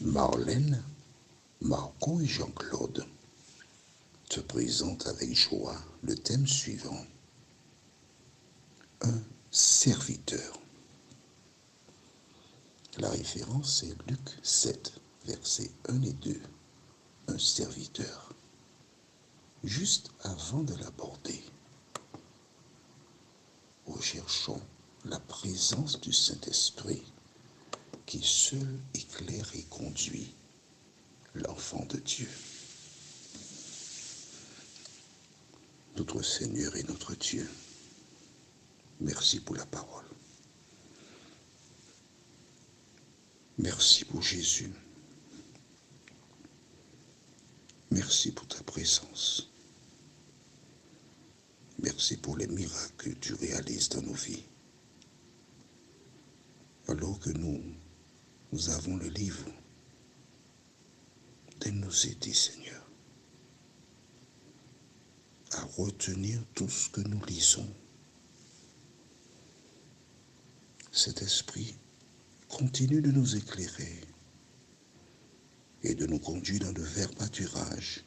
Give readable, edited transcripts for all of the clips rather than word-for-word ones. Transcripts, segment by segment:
Marlène, Marco et Jean-Claude te présentent avec joie le thème suivant. Un serviteur. La référence est Luc 7, versets 1 et 2. Un serviteur. Juste avant de l'aborder, recherchons la présence du Saint-Esprit qui seul éclaire et conduit l'enfant de Dieu. Notre Seigneur et notre Dieu, merci pour la parole. Merci pour Jésus. Merci pour ta présence. Merci pour les miracles que tu réalises dans nos vies. Alors que nous avons le livre, de nous aider, Seigneur, à retenir tout ce que nous lisons. Cet esprit continue de nous éclairer et de nous conduire dans le vert pâturage.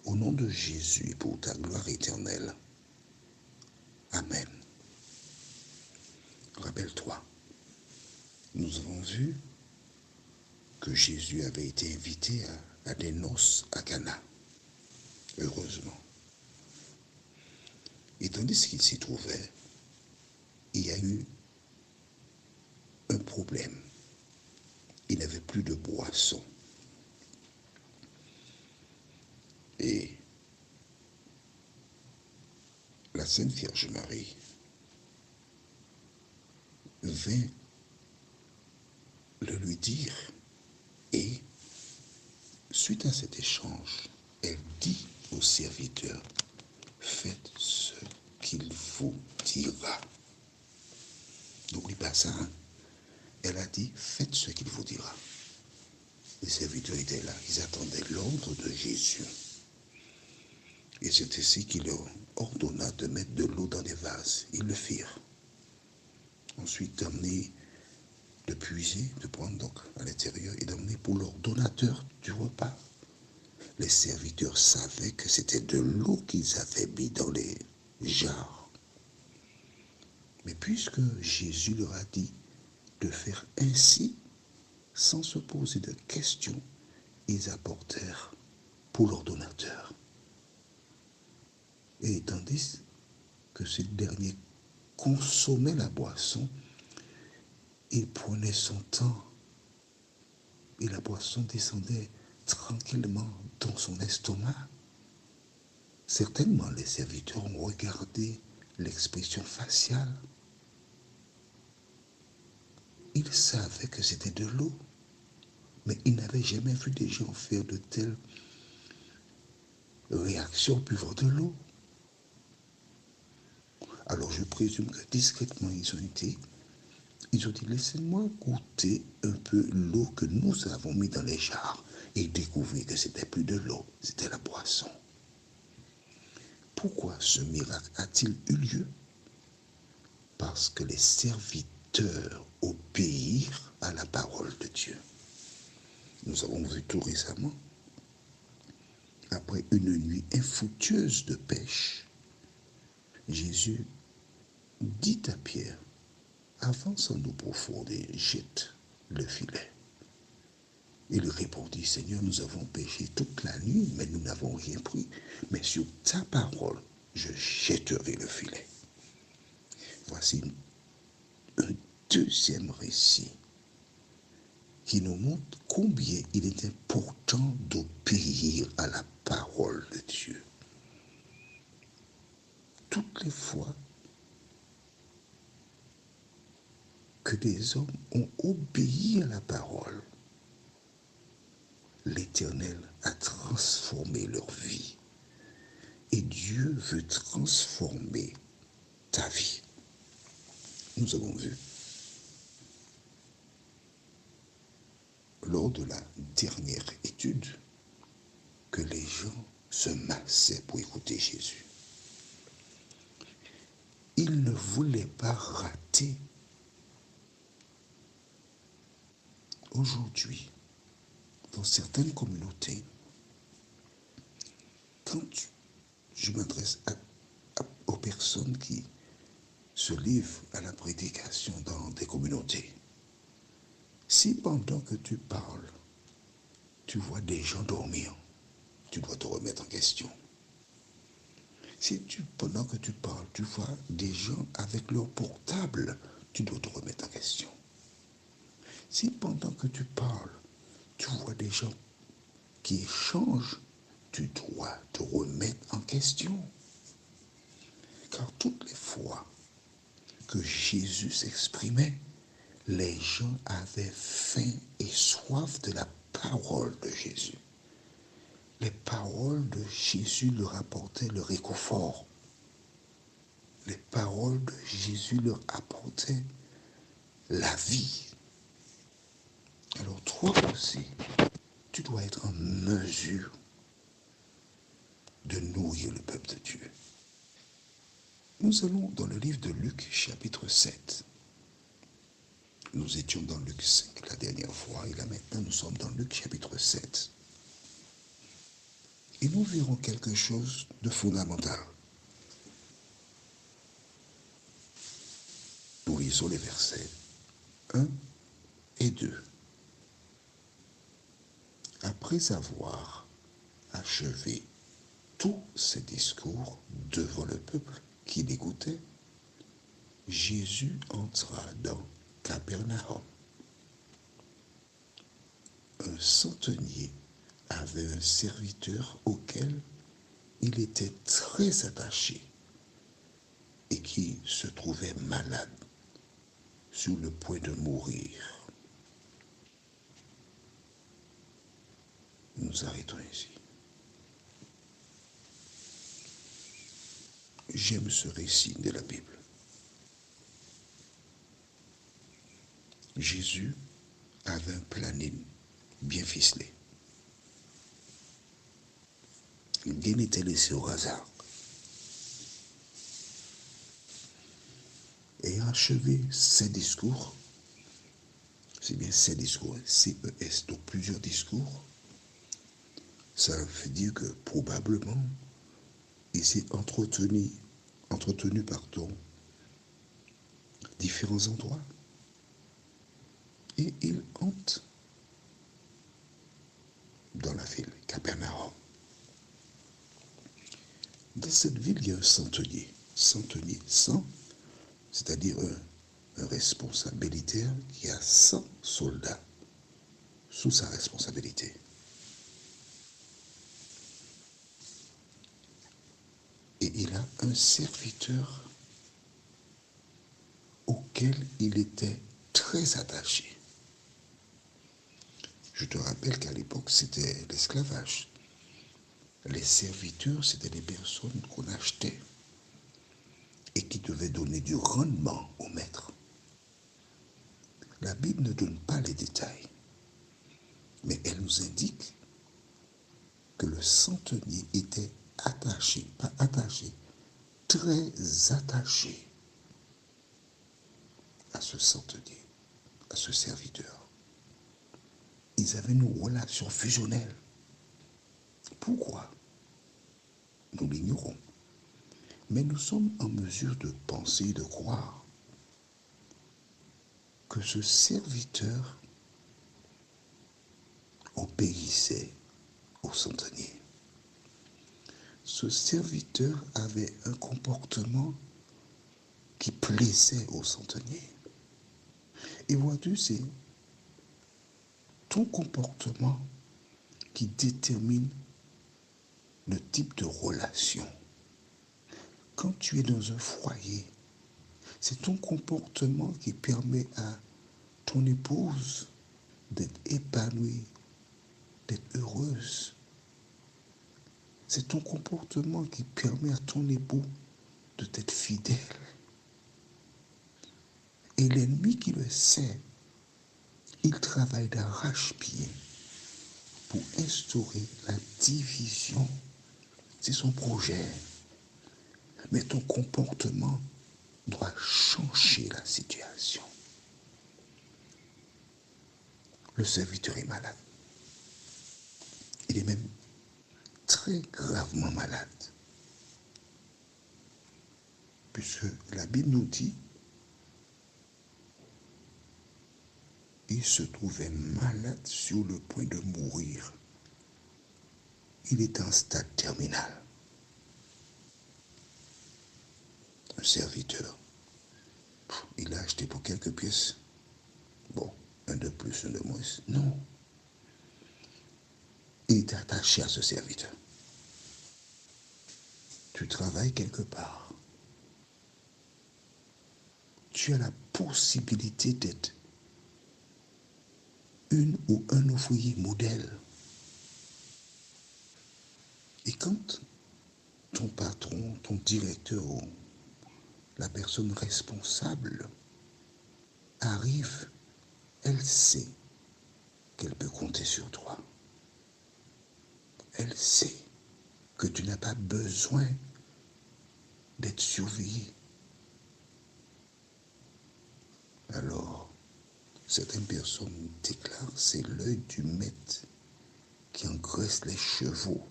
Au nom de Jésus, pour ta gloire éternelle. Amen. Rappelle-toi, nous avons vu que Jésus avait été invité à des noces à Cana. Heureusement. Et tandis qu'il s'y trouvait, il y a eu un problème. Il n'avait plus de boisson. Et la Sainte Vierge Marie vint le lui dire, et suite à cet échange, elle dit au serviteur, faites ce qu'il vous dira. N'oublie pas ça, hein? Elle a dit, faites ce qu'il vous dira. Les serviteurs étaient là, ils attendaient l'ordre de Jésus. Et c'est ainsi qu'il leur ordonna de mettre de l'eau dans des vases. Ils le firent. Ensuite, d'emmener, de puiser, de prendre donc à l'intérieur et d'emmener pour leur donateur du repas. Les serviteurs savaient que c'était de l'eau qu'ils avaient mis dans les jarres. Mais puisque Jésus leur a dit de faire ainsi, sans se poser de questions, ils apportèrent pour leur donateur. Et tandis que ce dernier consommait la boisson, il prenait son temps et la boisson descendait tranquillement dans son estomac. Certainement, les serviteurs ont regardé l'expression faciale. Ils savaient que c'était de l'eau, mais ils n'avaient jamais vu des gens faire de telles réactions en buvant de l'eau. Alors je présume que discrètement ils ont dit, laissez-moi goûter un peu l'eau que nous avons mis dans les jarres et découvrir que c'était plus de l'eau, c'était la boisson. Pourquoi ce miracle a-t-il eu lieu? Parce que les serviteurs obéirent à la parole de Dieu. Nous avons vu tout récemment, après une nuit infructueuse de pêche, Jésus dit à Pierre, avance en eau profonde et jette le filet. Il répondit, Seigneur, nous avons pêché toute la nuit, mais nous n'avons rien pris. Mais sur ta parole, je jetterai le filet. Voici un deuxième récit qui nous montre combien il est important d'obéir à la parole de Dieu. Toutes les fois que des hommes ont obéi à la parole, l'Éternel a transformé leur vie. Et Dieu veut transformer ta vie. Nous avons vu, lors de la dernière étude, que les gens se massaient pour écouter Jésus. Ils ne voulaient pas rater. Aujourd'hui, dans certaines communautés, quand je m'adresse aux personnes qui se livrent à la prédication dans des communautés, si pendant que tu parles, tu vois des gens dormir, tu dois te remettre en question. Si pendant que tu parles, tu vois des gens avec leur portable, tu dois te remettre en question. Si pendant que tu parles, tu vois des gens qui échangent, tu dois te remettre en question. Car toutes les fois que Jésus s'exprimait, les gens avaient faim et soif de la parole de Jésus. Les paroles de Jésus leur apportaient le réconfort. Les paroles de Jésus leur apportaient la vie. Alors toi aussi, tu dois être en mesure de nourrir le peuple de Dieu. Nous allons dans le livre de Luc, chapitre 7. Nous étions dans Luc 5 la dernière fois, et là maintenant nous sommes dans Luc, chapitre 7. Et nous verrons quelque chose de fondamental. Nous lisons les versets 1 et 2. Après avoir achevé tous ces discours devant le peuple qui l'écoutait, Jésus entra dans Capernaum. Un centenier avait un serviteur auquel il était très attaché et qui se trouvait malade, sur le point de mourir. Nous arrêtons ici. J'aime ce récit de la Bible. Jésus avait un planning bien ficelé. Il n'était laissé au hasard. Ayant achevé ses discours, c'est bien ses discours, CES, donc plusieurs discours, ça veut dire que probablement il s'est entretenu différents endroits. Et il entre dans la ville, Capernaum. Dans cette ville, il y a un centenier. Centenier, 100, c'est-à-dire un responsable militaire qui a 100 soldats sous sa responsabilité. Et il a un serviteur auquel il était très attaché. Je te rappelle qu'à l'époque, c'était l'esclavage. Les serviteurs, c'était des personnes qu'on achetait et qui devaient donner du rendement au maître. La Bible ne donne pas les détails, mais elle nous indique que le centenier était attaché, pas attaché, très attaché à ce centenier, à ce serviteur. Ils avaient une relation fusionnelle. Pourquoi? Nous l'ignorons. Mais nous sommes en mesure de penser et de croire que ce serviteur obéissait au centenier. Ce serviteur avait un comportement qui plaisait au centenier. Et vois-tu, c'est ton comportement qui détermine le type de relation. Quand tu es dans un foyer, c'est ton comportement qui permet à ton épouse d'être épanouie, d'être heureuse. C'est ton comportement qui permet à ton époux de t'être fidèle. Et l'ennemi qui le sait, il travaille d'arrache-pied pour instaurer la division. C'est son projet. Mais ton comportement doit changer la situation. Le serviteur est malade. Il est même très gravement malade. Puisque la Bible nous dit, il se trouvait malade sur le point de mourir. Il est en stade terminal. Un serviteur, il a acheté pour quelques pièces. Bon, un de plus, un de moins. Non. Il est attaché à ce serviteur. Tu travailles quelque part. Tu as la possibilité d'être une ou un ouvrier modèle. Et quand ton patron, ton directeur ou la personne responsable arrive, elle sait qu'elle peut compter sur toi. Elle sait que tu n'as pas besoin d'être surveillé. Alors, certaines personnes déclarent, c'est l'œil du maître qui engraisse les chevaux.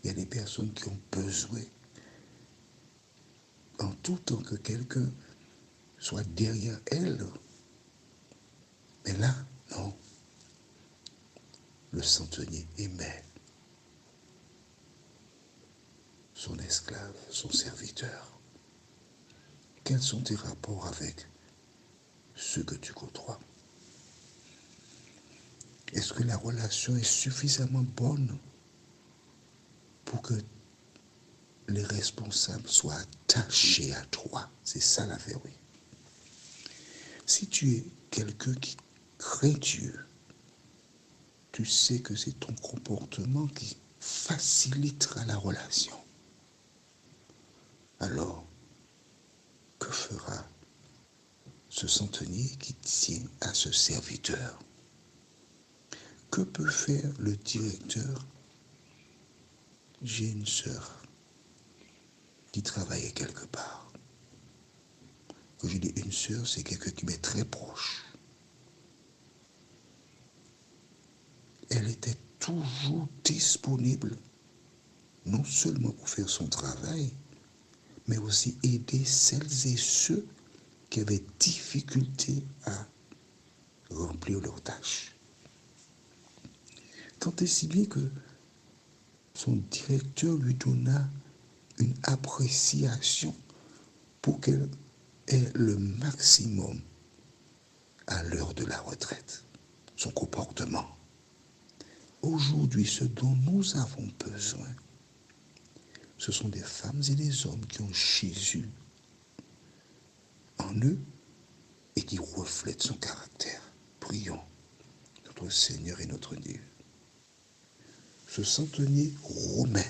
Il y a des personnes qui ont besoin, en tout temps, que quelqu'un soit derrière elle. Mais là, non. Le centenier aimait son esclave, son serviteur. Quels sont tes rapports avec ceux que tu côtoies? Est-ce que la relation est suffisamment bonne pour que les responsables soient attachés à toi? C'est ça la vérité. Si tu es quelqu'un qui craint Dieu, tu sais que c'est ton comportement qui facilitera la relation. Alors, que fera ce centenier qui tient à ce serviteur? Que peut faire le directeur? J'ai une sœur qui travaillait quelque part. Quand je dis une sœur, c'est quelqu'un qui m'est très proche. Elle était toujours disponible, non seulement pour faire son travail, mais aussi aider celles et ceux qui avaient difficulté à remplir leurs tâches. Tant et si bien que son directeur lui donna une appréciation pour qu'elle ait le maximum à l'heure de la retraite. Son comportement. Aujourd'hui, ce dont nous avons besoin, ce sont des femmes et des hommes qui ont Jésus en eux et qui reflètent son caractère. Prions notre Seigneur et notre Dieu. Ce centenier romain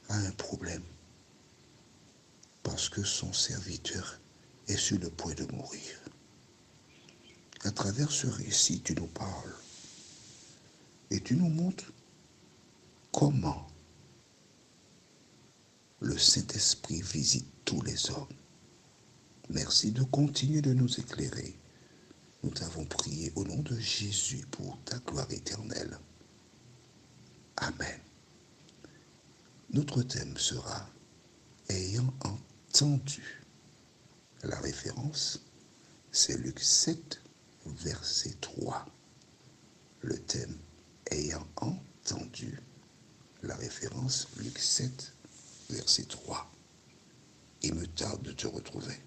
a un problème parce que son serviteur est sur le point de mourir. À travers ce récit, tu nous parles et tu nous montres comment le Saint-Esprit visite tous les hommes. Merci de continuer de nous éclairer. Nous t'avons prié au nom de Jésus pour ta gloire éternelle. Amen. Notre thème sera « Ayant entendu ». La référence, c'est Luc 7, verset 3. Le thème « Ayant entendu ». La référence, Luc 7, verset 3. Il me tarde de te retrouver.